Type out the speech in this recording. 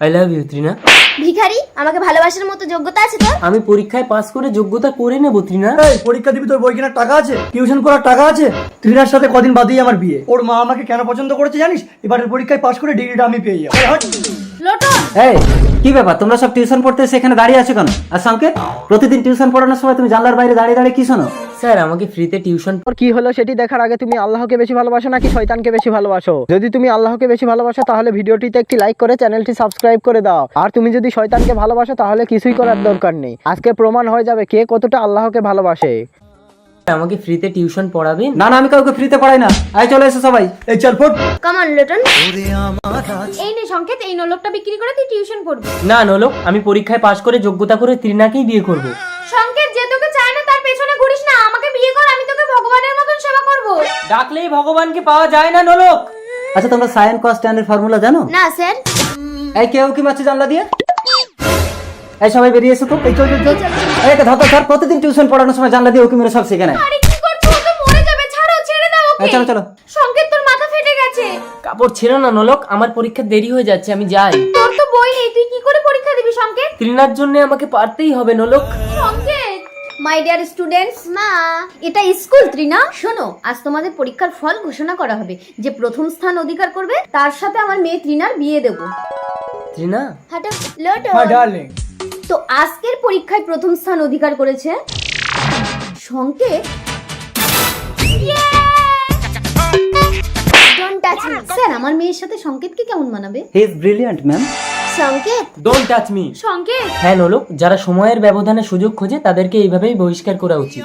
I love you Trina. ভিখারি, আমাকে ভালোবাসার মতো যোগ্যতা আছে তোর? আমি পরীক্ষায় পাস করে যোগ্যতা করে নেব ত্রিনা। এই পরীক্ষা দিবি, তোর বই কেনার টাকা আছে, টিউশন করার টাকা আছে? ত্রিনার সাথে কদিন বাদেই আমার বিয়ে। ওর মা আমাকে কেন পছন্দ করেছে জানিস? এবারের পরীক্ষায় পাশ করে ডিগ্রিটা আমি পেয়ে যাবো। লোটন, এই কি ব্যাপার, তোমরা সব টিউশন পড়তে সেখানে দাঁড়িয়ে আছো কেন? আর সংকেত, প্রতিদিন টিউশন পড়ানোর সময় তুমি জানলার বাইরে দাঁড়িয়ে দাঁড়িয়ে কি শোনো? স্যার আমাকে ফ্রিতে টিউশন। তোর কি হলো সেটি দেখার আগে তুমি আল্লাহকে বেশি ভালোবাসো নাকি শয়তানকে বেশি ভালোবাসো? যদি তুমি আল্লাহকে বেশি ভালোবাসো তাহলে ভিডিওটিতে একটি লাইক করে চ্যানেলটি সাবস্ক্রাইব করে দাও। আর তুমি যদি শয়তানকে ভালোবাসো তাহলে কিছুই করার দরকার নেই। আজকে প্রমাণ হয়ে যাবে কে কতটা আল্লাহকে ভালোবাসে। আমাকে ফ্রিতে টিউশন পড়াবেন? না না, আমি কাউকে ফ্রিতে পড়াই না। আয় চলে এসো সবাই। এই চল ফোট। Come on lotion. এই নে সংকেত, এই নোলকটা বিক্রি করে তুই টিউশন পড়বি। না নোলক, আমি পরীক্ষায় পাস করে যোগ্যতা করে ত্রিনাকেই বিয়ে করব। সংকেত, যে তোকে চায় না তার পেছনে ঘুরিস না, আমাকে বিয়ে কর, আমি তোকে ভগবানের মতন সেবা করব। ডাকলেই ভগবানকে পাওয়া যায় না নোলক। আচ্ছা, তোমরা সাইন কস ট্যান এর ফর্মুলা জানো? না স্যার। এই কেউ কি মারছে জানলা দিয়ে? এই সবাই বেরিয়ে এসো তো। এই চল চল চল। এই ধর ধর ধর, প্রতিদিন টিউশন পড়ানোর সময় জানলা দিয়ে উকি মেরে সব শিখে নেয়। আরে কি করছো? ও তো মরে যাবে, ছাড়ো, ছেড়ে দাও ওকে। এই চলো চলো। সংকেত, তোর মাথা ফেটে গেছে। কাপড় ছেড়ো না নোলক, আমার পরীক্ষা দেরি হয়ে যাচ্ছে, আমি যাই। তোর তো বই নেই, তুই কি করে পরীক্ষা দিবি সংকেত? ত্রিনার জন্য আমাকে পারতেই হবে নোলক। সংকেত, মাই ডিয়ার স্টুডেন্টস, মা এটা স্কুল ত্রিনা। শোনো, আজ তোমাদের পরীক্ষার ফল ঘোষণা করা হবে। যে প্রথম স্থান অধিকার করবে তার সাথে আমার মেয়ে ত্রিনার বিয়ে দেব। ত্রিনা, হাঁটো লোটন। হ্যাঁ ডার্লিং। তো আজকের পরীক্ষায় প্রথম স্থান অধিকার করেছে সংকেত। Don't touch me. স্যার, আমার মেয়ের সাথে সংকেতকে কেমন মানাবে? He is brilliant ma'am. সংকেত, ডোন্ট টাচ মি। সংকেত। হ্যাঁ নোলক, যারা সময়ের ব্যবধানে সুযোগ খোঁজে তাদেরকে এইভাবেই বহিষ্কার করা উচিত।